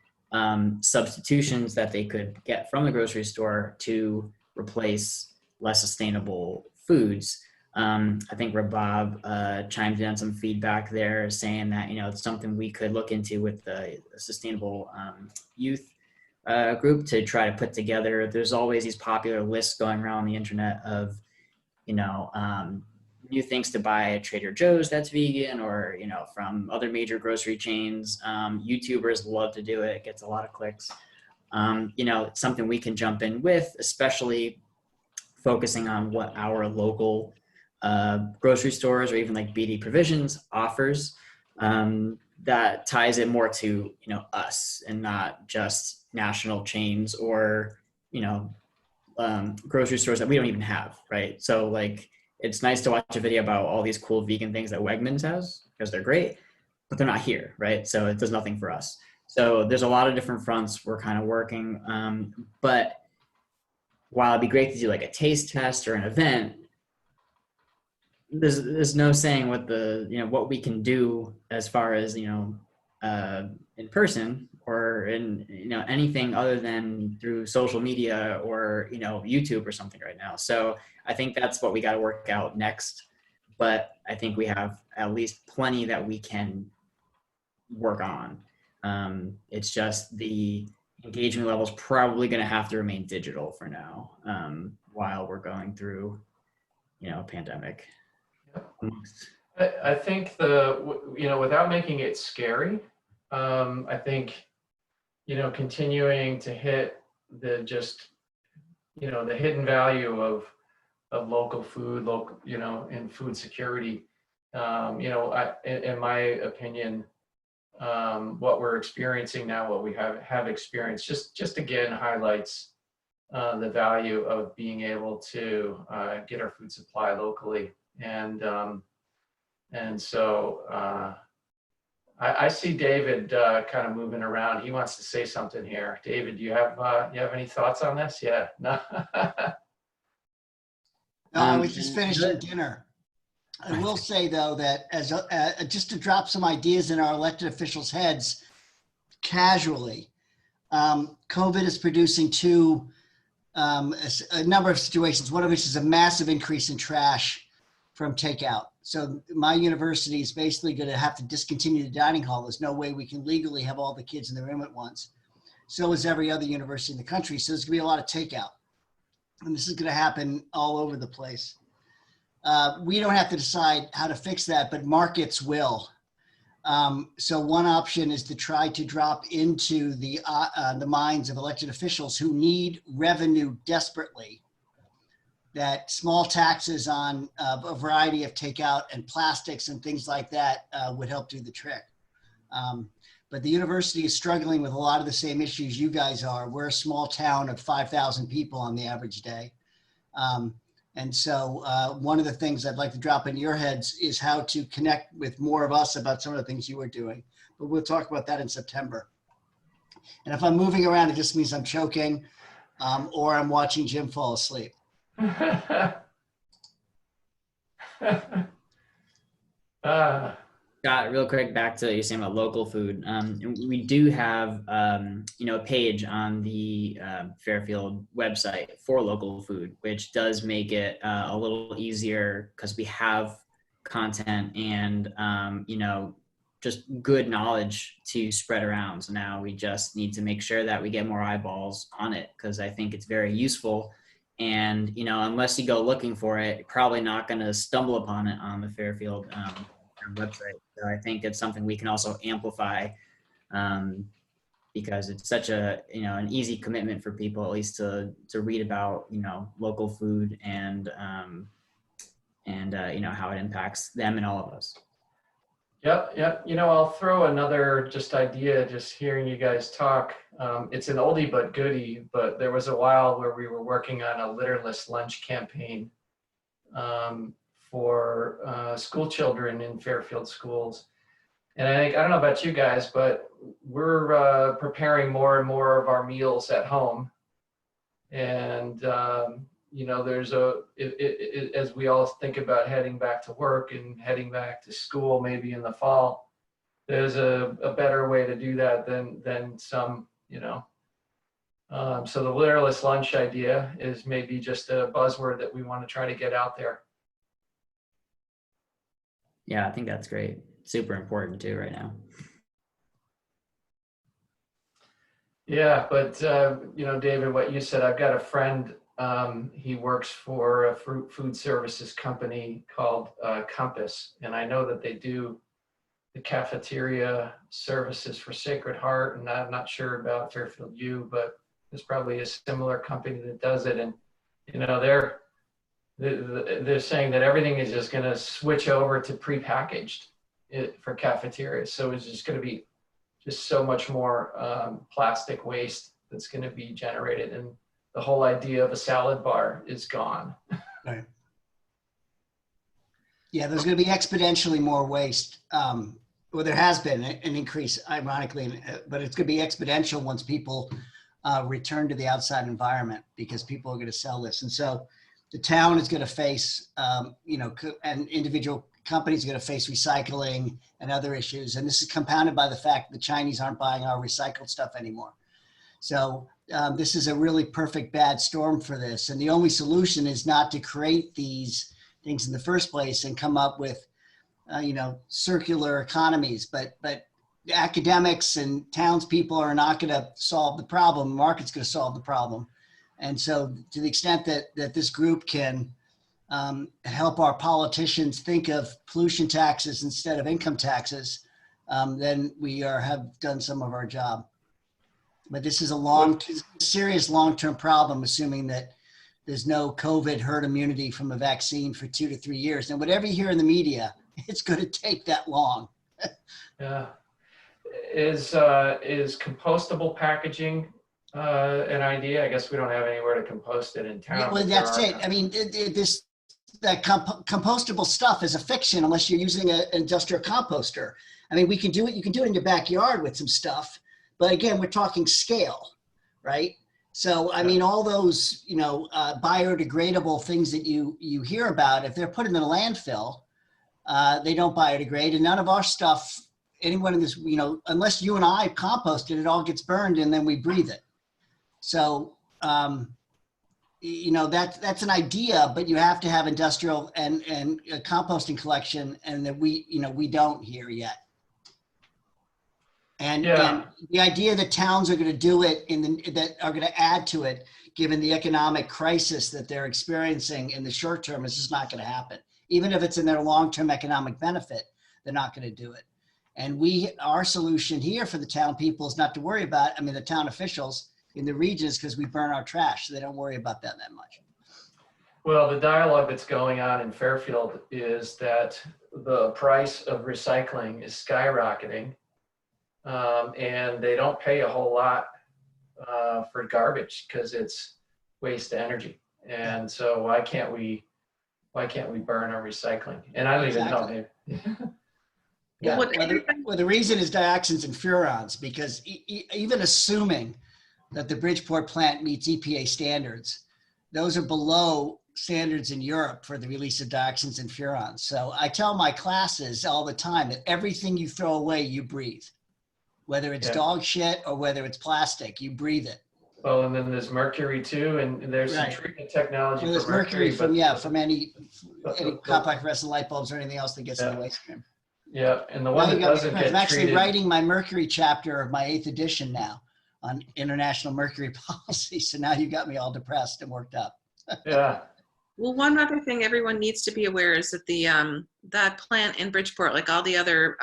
substitutions that they could get from the grocery store to replace less sustainable foods. I think Rabab chimed in on some feedback there saying that, it's something we could look into with the sustainable youth group to try to put together. There's always these popular lists going around the internet of, new things to buy at Trader Joe's that's vegan, or, from other major grocery chains. YouTubers love to do it. It gets a lot of clicks. It's something we can jump in with, especially focusing on what our local grocery stores or even like BD Provisions offers, that ties it more to, us and not just national chains or, grocery stores that we don't even have, right? So like, it's nice to watch a video about all these cool vegan things that Wegmans has because they're great, but they're not here, right? So it does nothing for us. So there's a lot of different fronts we're kind of working. But while it'd be great to do like a taste test or an event, there's no saying what what we can do as far as, in person or in, anything other than through social media or, YouTube or something right now. So I think that's what we got to work out next. But I think we have at least plenty that we can work on. It's just the engagement level is probably going to have to remain digital for now, while we're going through, a pandemic. I think without making it scary, I think, continuing to hit the hidden value of local food, and food security. In my opinion, what we're experiencing now, what we have experienced, just again highlights the value of being able to get our food supply locally. And so I see David kind of moving around. He wants to say something here. David, do you have any thoughts on this? Yeah. No. No, I was just finishing dinner. I will say though that as just to drop some ideas in our elected officials' heads, casually, COVID is producing a number of situations. One of which is a massive increase in trash from takeout. So my university is basically going to have to discontinue the dining hall. There's no way we can legally have all the kids in the room at once. So is every other university in the country. So there's going to be a lot of takeout. And this is going to happen all over the place. We don't have to decide how to fix that, but markets will. So one option is to try to drop into the minds of elected officials who need revenue desperately, that small taxes on a variety of takeout and plastics and things like that would help do the trick. But the university is struggling with a lot of the same issues you guys are. We're a small town of 5,000 people on the average day. And so one of the things I'd like to drop into your heads is how to connect with more of us about some of the things you are doing. But we'll talk about that in September. And if I'm moving around, it just means I'm choking or I'm watching Jim fall asleep. Scott, real quick, back to you saying about local food. We do have, a page on the Fairfield website for local food, which does make it a little easier because we have content and, just good knowledge to spread around. So now we just need to make sure that we get more eyeballs on it because I think it's very useful. And, unless you go looking for it, you're probably not going to stumble upon it on the Fairfield website. So I think it's something we can also amplify because it's such a, an easy commitment for people, at least to read about, local food and how it impacts them and all of us. Yep. I'll throw another just idea, just hearing you guys talk. It's an oldie but goodie, but there was a while where we were working on a litterless lunch campaign for school children in Fairfield schools. And I don't know about you guys, but we're preparing more and more of our meals at home. And, there's as we all think about heading back to work and heading back to school, maybe in the fall, there's a better way to do that than some, so the litterless lunch idea is maybe just a buzzword that we want to try to get out there. Yeah, I think that's great. Super important too right now. Yeah, but David, what you said, I've got a friend, he works for a food services company called Compass, and I know that they do the cafeteria services for Sacred Heart, and I'm not sure about Fairfield U, but there's probably a similar company that does it, and they're saying that everything is just going to switch over to prepackaged for cafeterias, so it's just going to be just so much more plastic waste that's going to be generated, and the whole idea of a salad bar is gone. Right. Yeah, there's going to be exponentially more waste. Well, there has been an increase, ironically, but it's going to be exponential once people return to the outside environment, because people are going to sell this. And so the town is going to face, and individual companies are going to face recycling and other issues. And this is compounded by the fact that the Chinese aren't buying our recycled stuff anymore. So this is a really perfect bad storm for this. And the only solution is not to create these things in the first place and come up with, circular economies. But the academics and townspeople are not going to solve the problem. The market's going to solve the problem. And so to the extent that this group can help our politicians think of pollution taxes instead of income taxes, then we have done some of our job. But this is a serious long-term problem, assuming that there's no COVID herd immunity from a vaccine for 2 to 3 years. And whatever you hear in the media, it's going to take that long. Yeah. Is compostable packaging an idea? I guess we don't have anywhere to compost it in town. Yeah, well, that's it. I mean, that compostable stuff is a fiction unless you're using an industrial composter. I mean, we can do it. You can do it in your backyard with some stuff. But again, we're talking scale, right? So, I mean, all those, biodegradable things that you hear about, if they're put in the landfill, they don't biodegrade. And none of our stuff, anyone in this, unless you and I compost it, it all gets burned and then we breathe it. So, that's an idea, but you have to have industrial and composting collection, and that we don't here yet. And the idea that towns are going to do it that are going to add to it, given the economic crisis that they're experiencing in the short term, is just not going to happen. Even if it's in their long-term economic benefit, they're not going to do it. And our solution here for the town people is not to worry about, the town officials in the regions, because we burn our trash, so they don't worry about that much. Well, the dialogue that's going on in Fairfield is that the price of recycling is skyrocketing. And they don't pay a whole lot for garbage because it's waste energy. And so why can't we burn our recycling? And I don't even know, maybe. Yeah. Well, the reason is dioxins and furans, because even assuming that the Bridgeport plant meets EPA standards, those are below standards in Europe for the release of dioxins and furans. So I tell my classes all the time that everything you throw away, you breathe. Whether it's dog shit or whether it's plastic, you breathe it. Well, and then there's mercury too, and there's some treatment technology there's for mercury. From any compact fluorescent light bulbs or anything else that gets in the waste stream. Yeah, and the one that doesn't get treated. I'm actually writing my mercury chapter of my 8th edition now on international mercury policy. So now you got me all depressed and worked up. Yeah. Well, one other thing everyone needs to be aware is that that plant in Bridgeport, like all the other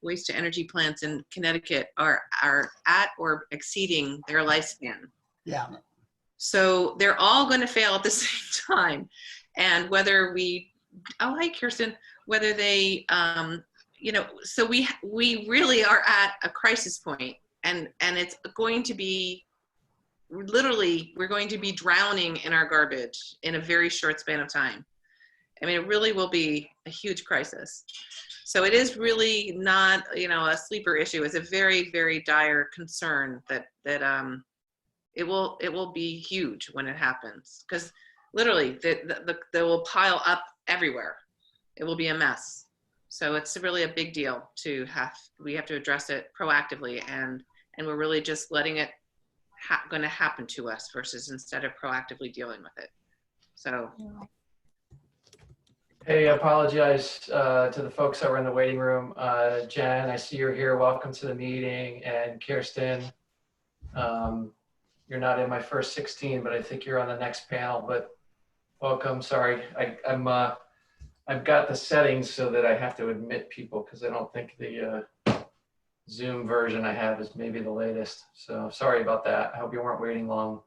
waste to energy plants in Connecticut, are at or exceeding their lifespan. Yeah. So they're all going to fail at the same time. And whether oh, hi, Kirsten, whether they, so we really are at a crisis point, and it's going to be, literally, we're going to be drowning in our garbage in a very short span of time. I mean, it really will be a huge crisis. So it is really not, a sleeper issue. It's a very, very dire concern that it will be huge when it happens, because literally they will pile up everywhere. It will be a mess. So it's really a big deal we have to address it proactively, and we're really just letting it going to happen to us versus instead of proactively dealing with it. So. Hey, I apologize to the folks that were in the waiting room. Jen, I see you're here. Welcome to the meeting. And Kirsten, you're not in my first 16, but I think you're on the next panel. But welcome. Sorry, I've got the settings so that I have to admit people, because I don't think the Zoom version I have is maybe the latest. So sorry about that. I hope you weren't waiting long.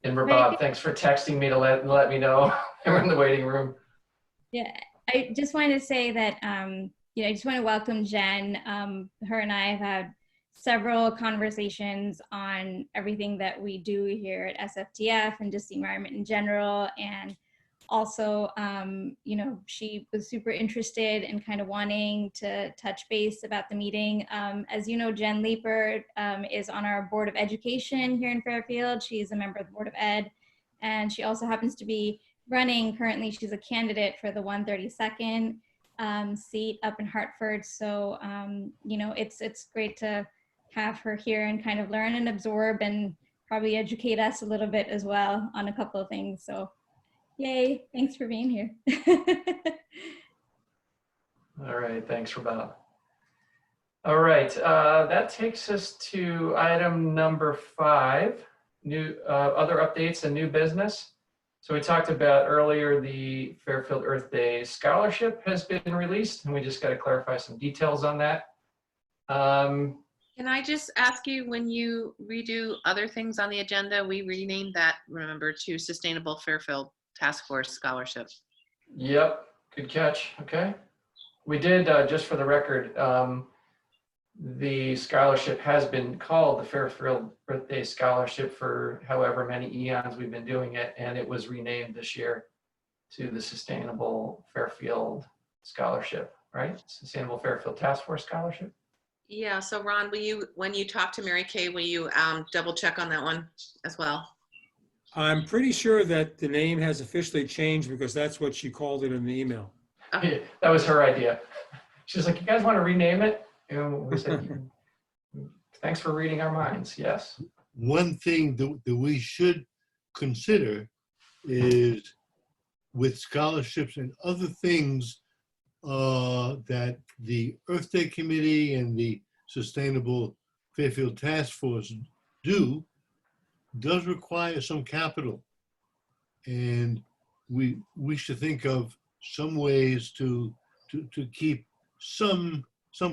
And Bob, thanks for texting me to let me know we're in the waiting room. Yeah, I just wanted to say that, I just want to welcome Jen. Her and I have had several conversations on everything that we do here at SFTF and just the environment in general. And also, she was super interested in kind of wanting to touch base about the meeting. As you know, Jen Leeper is on our Board of Education here in Fairfield. She's a member of the Board of Ed, and she also happens to be running currently. She's a candidate for the 132nd seat up in Hartford. So, it's great to have her here and kind of learn and absorb and probably educate us a little bit as well on a couple of things. So yay, thanks for being here. All right, thanks, Bob. All right, that takes us to item number 5, other updates and new business. So we talked about earlier, the Fairfield Earth Day scholarship has been released, and we just got to clarify some details on that. Can I just ask you, when you redo other things on the agenda, we renamed that, remember, to Sustainable Fairfield Task Force Scholarship? Yep, good catch. Okay. We did, just for the record, the scholarship has been called the Fairfield Earth Day Scholarship for however many eons we've been doing it, and it was renamed this year to the Sustainable Fairfield Scholarship, right? Sustainable Fairfield Task Force Scholarship. Yeah, so Ron, when you talk to Mary Kay, will you double check on that one as well? I'm pretty sure that the name has officially changed, because that's what she called it in the email. Yeah, that was her idea. She's like, you guys want to rename it? And we said, thanks for reading our minds. Yes. One thing that we should consider is, with scholarships and other things that the Earth Day Committee and the Sustainable Fairfield Task Force does require some capital. And we should think of some ways to keep some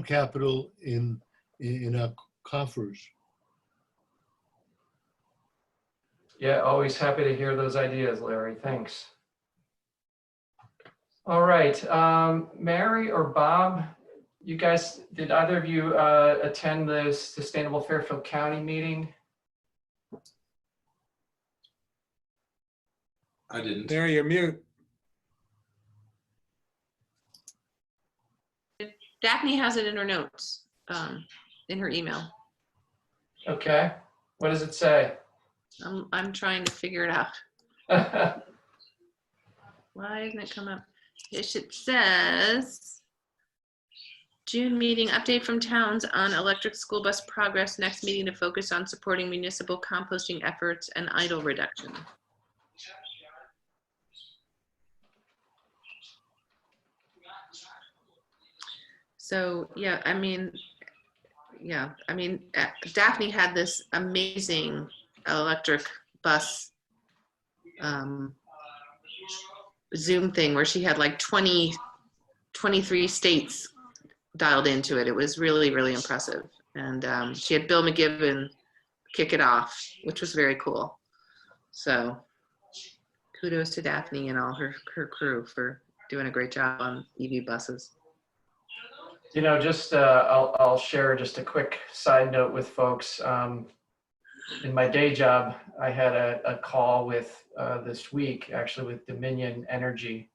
capital in our coffers. Yeah, always happy to hear those ideas, Larry. Thanks. All right, Mary or Bob, you guys, did either of you attend the Sustainable Fairfield County meeting? I didn't. Mary, you're mute. Daphne has it in her notes, in her email. Okay, what does it say? I'm trying to figure it out. Why doesn't it come up? It says, June meeting, update from towns on electric school bus progress. Next meeting to focus on supporting municipal composting efforts and idle reduction. So yeah, I mean, Daphne had this amazing electric bus Zoom thing where she had like 23 states dialed into it. It was really, really impressive. And she had Bill McGibbon kick it off, which was very cool. So kudos to Daphne and all her crew for doing a great job on EV buses. You know, just I'll share just a quick side note with folks. In my day job, I had a call with this week, actually, with Dominion Energy.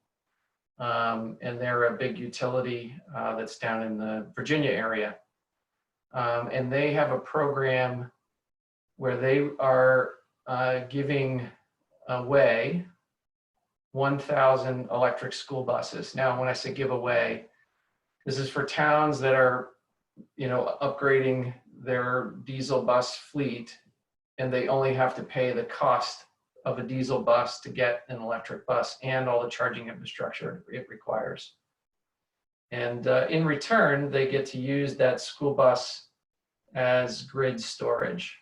And they're a big utility that's down in the Virginia area. And they have a program where they are giving away 1,000 electric school buses. Now, when I say give away, this is for towns that are, you know, upgrading their diesel bus fleet, and they only have to pay the cost of a diesel bus to get an electric bus and all the charging infrastructure it requires. And in return, they get to use that school bus as grid storage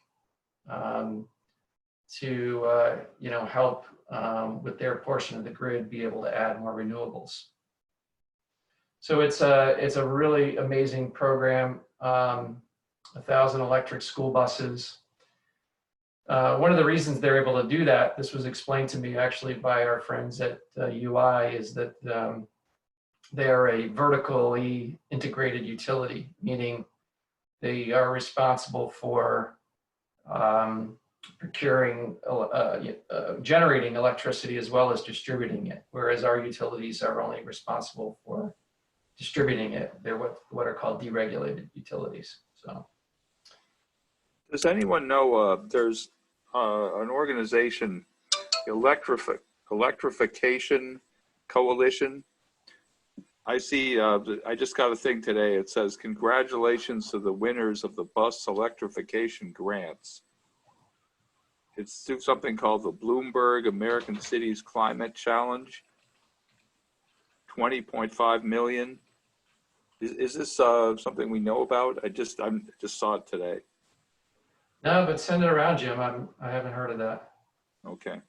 to you know, help with their portion of the grid be able to add more renewables. So it's a really amazing program. 1,000 electric school buses. One of the reasons they're able to do that, this was explained to me actually by our friends at UI, is that they are a vertically integrated utility, meaning they are responsible for procuring, generating electricity as well as distributing it, whereas our utilities are only responsible for distributing it. They're what are called deregulated utilities. So, does anyone know there's an organization, Electrification Coalition? I see, I just got a thing today. It says, congratulations to the winners of the bus electrification grants. It's through something called the Bloomberg American Cities Climate Challenge. 20.5 million. Is this something we know about? I just saw it today. no, but send it around, Jim. I haven't heard of that. Okay.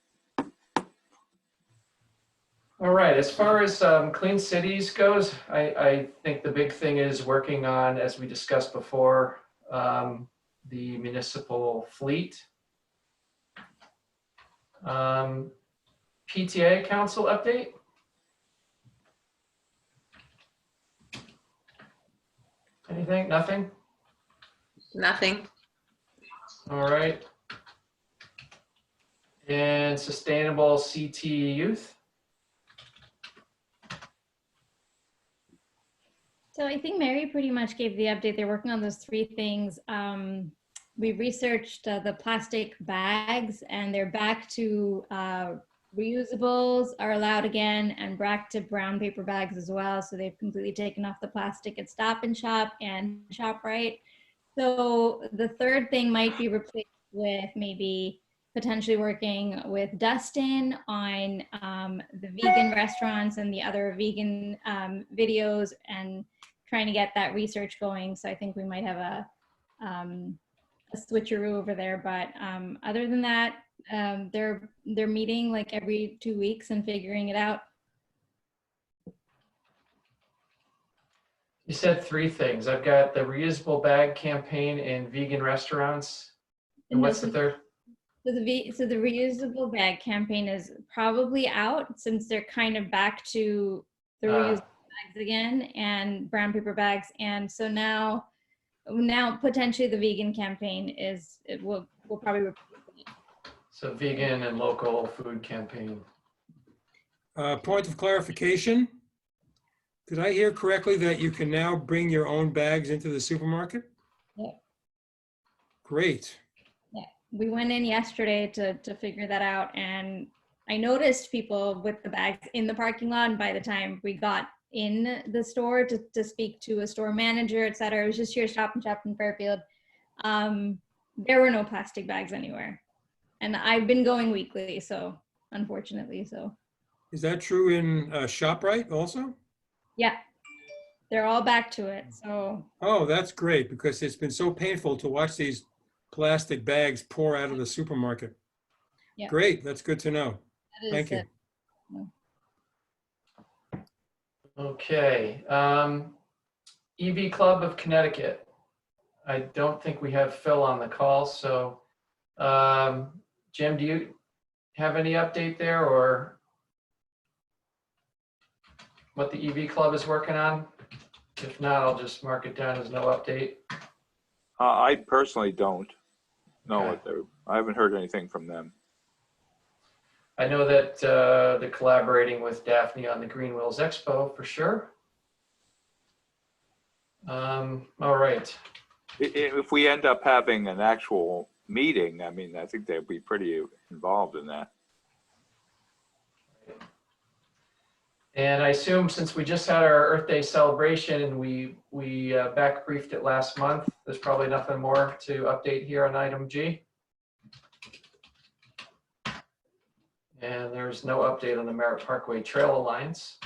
All right, as far as Clean Cities goes, I think the big thing is working on, as we discussed before, the municipal fleet. PTA council update. Anything? Nothing? Nothing. All right. And sustainable CT youth. So I think Mary pretty much gave the update. They're working on those three things. We researched the plastic bags, and they're back to reusables are allowed again, and back to brown paper bags as well. So they've completely taken off the plastic at Stop and Shop and ShopRite. So the third thing might be replaced with maybe potentially working with Dustin on the vegan restaurants and the other vegan videos, and trying to get that research going. So I think we might have a switcheroo over there. But other than that, they're meeting like every 2 weeks and figuring it out. You said three things. I've got the reusable bag campaign in vegan restaurants. And what's the third? So the reusable bag campaign is probably out, since they're kind of back to the reusable bags again and brown paper bags. And so now potentially the vegan campaign will probably replace it. So vegan and local food campaign. Point of clarification. Did I hear correctly that you can now bring your own bags into the supermarket? Yeah. Great. Yeah, we went in yesterday to figure that out, and I noticed people with the bags in the parking lot, and by the time we got in the store to speak to a store manager, et cetera, it was just here, Stop and Shop in Fairfield, there were no plastic bags anywhere. And I've been going weekly, so unfortunately, so. Is that true in ShopRite also? Yeah, they're all back to it, so. Oh, that's great, because it's been so painful to watch these plastic bags pour out of the supermarket. Yeah. Great, that's good to know. That is Thank you. it. Okay. EV Club of Connecticut. I don't think we have Phil on the call, so Jim, do you have any update there, or what the EV Club is working on? If not, I'll just mark it down as no update. I personally don't know Okay. what they're, I haven't heard anything from them. I know that they're collaborating with Daphne on the Green Wheels Expo for sure. All right. If we end up having an actual meeting, I mean, I think they'll be pretty involved in that. And I assume since we just had our Earth Day celebration and we back briefed it last month, there's probably nothing more to update here on item G. And there's no update on the Merritt Parkway Trail Alliance.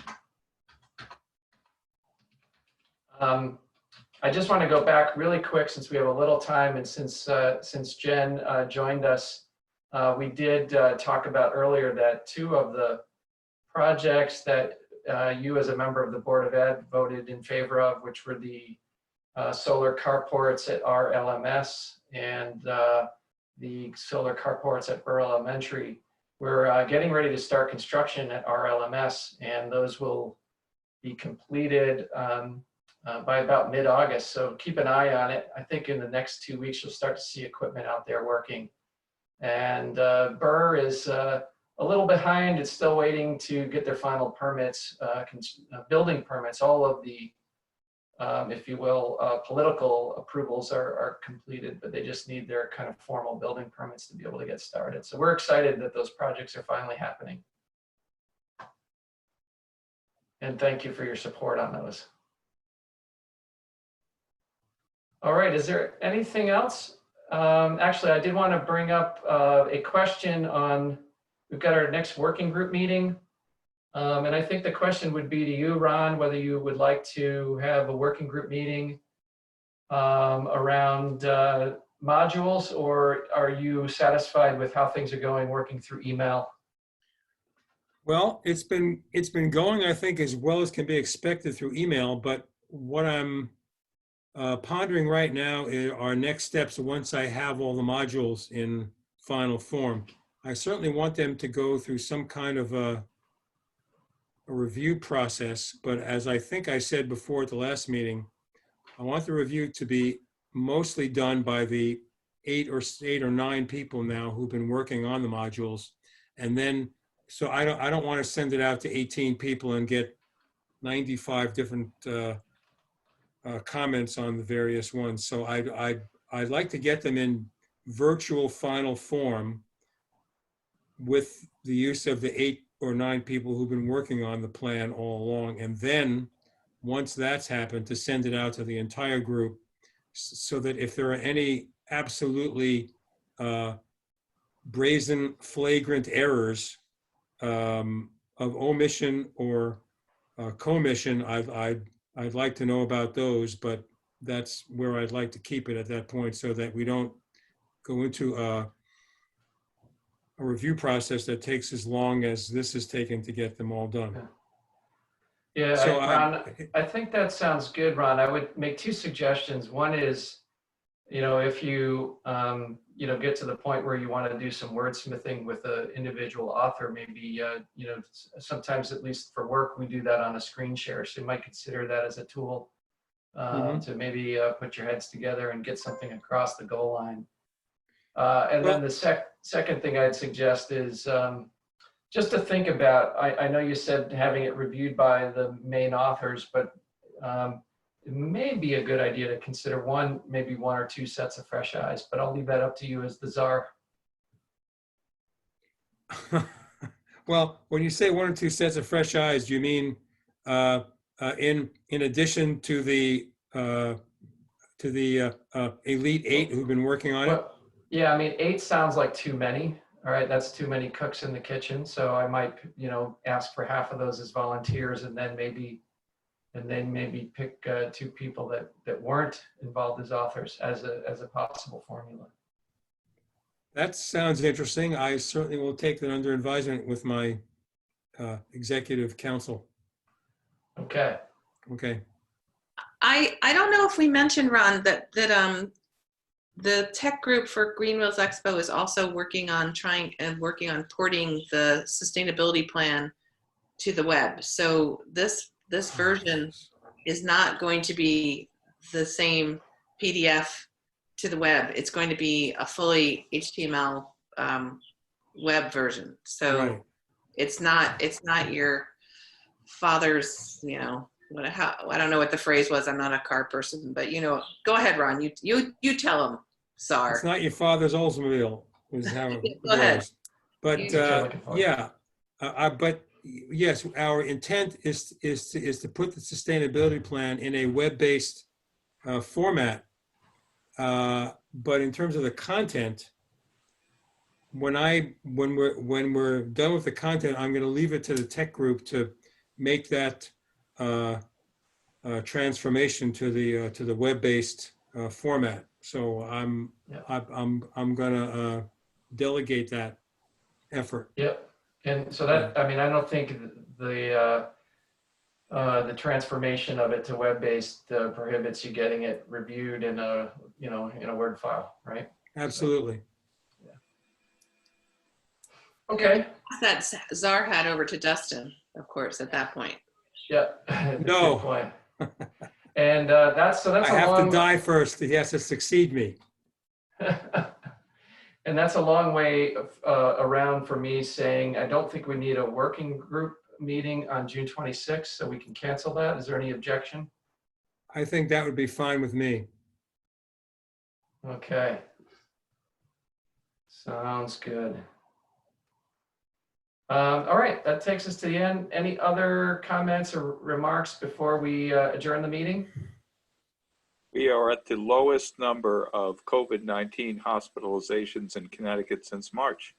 I just want to go back really quick since we have a little time, and since Jen joined us, we did talk about earlier that two of the projects that you as a member of the Board of Ed voted in favor of, which were the solar carports at our LMS and the solar carports at Burr Elementary. We're getting ready to start construction at our LMS, and those will be completed by about mid-August. So keep an eye on it. I think in the next 2 weeks, you'll start to see equipment out there working. And Burr is a little behind. It's still waiting to get their final permits, building permits. All of the, if you will, political approvals are completed, but they just need their kind of formal building permits to be able to get started. So we're excited that those projects are finally happening. And thank you for your support on those. All right, is there anything else? Actually, I did want to bring up a question on, we've got our next working group meeting. And I think the question would be to you, Ron, whether you would like to have a working group meeting around modules, or are you satisfied with how things are going working through email? Well, it's been going, I think, as well as can be expected through email, but what I'm pondering right now is our next steps once I have all the modules in final form. I certainly want them to go through some kind of a review process, but as I think I said before at the last meeting, I want the review to be mostly done by the eight or nine people now who've been working on the modules. And then, so I don't want to send it out to 18 people and get 95 different comments on the various ones. So I'd like to get them in virtual final form with the use of the 8 or 9 people who've been working on the plan all along. And then once that's happened, to send it out to the entire group so that if there are any absolutely brazen, flagrant errors of omission or commission, I'd like to know about those, but that's where I'd like to keep it at that point so that we don't go into a review process that takes as long as this is taken to get them all done. Yeah, So Ron, I think that sounds good, Ron. I would make 2 suggestions. One is, if you, get to the point where you want to do some wordsmithing with an individual author, maybe, sometimes, at least for work, we do that on a screen share. So you might consider that as a tool to maybe put your heads together and get something across the goal line. And then the second thing I'd suggest is just to think about, I know you said having it reviewed by the main authors, but it may be a good idea to consider maybe one or 2 sets of fresh eyes, but I'll leave that up to you as the czar. Well, when you say 1 or 2 sets of fresh eyes, do you mean in addition to the elite 8 who've been working on it? Yeah, I mean, 8 sounds like too many. All right, that's too many cooks in the kitchen. So I might, ask for half of those as volunteers, and then maybe pick 2 people that weren't involved as authors as a possible formula. That sounds interesting. I certainly will take that under advisement with my executive council. Okay. Okay. I don't know if we mentioned, Ron, that the tech group for Green Wheels Expo is also working on porting the sustainability plan to the web. So this version is not going to be the same PDF to the web. It's going to be a fully HTML web version. So Right. it's not your father's, I don't know what the phrase was. I'm not a car person, but go ahead, Ron. You tell him, Czar. It's not your father's Oldsmobile, is how it Go ahead. goes. But yeah, but yes, our intent is to put the sustainability plan in a web-based format. But in terms of the content, when we're done with the content, I'm going to leave it to the tech group to make that transformation to the web-based format. So I'm going to delegate that effort. Yep. And so that, I mean, I don't think the transformation of it to web-based prohibits you getting it reviewed in a Word file, right? Absolutely. So, yeah. Okay. That Czar had over to Dustin, of course, at that point. Yeah. No. Good point. And that's I have to die first. He has to succeed me. And that's a long way around for me saying, I don't think we need a working group meeting on June 26th, so we can cancel that. Is there any objection? I think that would be fine with me. Okay. Sounds good. All right, that takes us to the end. Any other comments or remarks before we adjourn the meeting? We are at the lowest number of COVID-19 hospitalizations in Connecticut since March.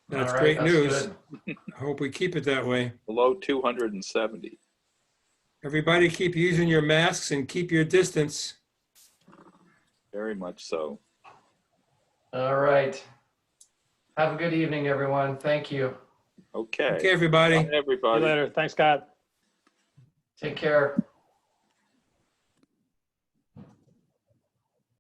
That's All right, great that's news. good. I hope we keep it that way. Below 270. Everybody keep using your masks and keep your distance. Very much so. All right. Have a good evening, everyone. Thank you. Okay. Okay, everybody. Bye, everybody. See you later. Thanks, Scott. Take care.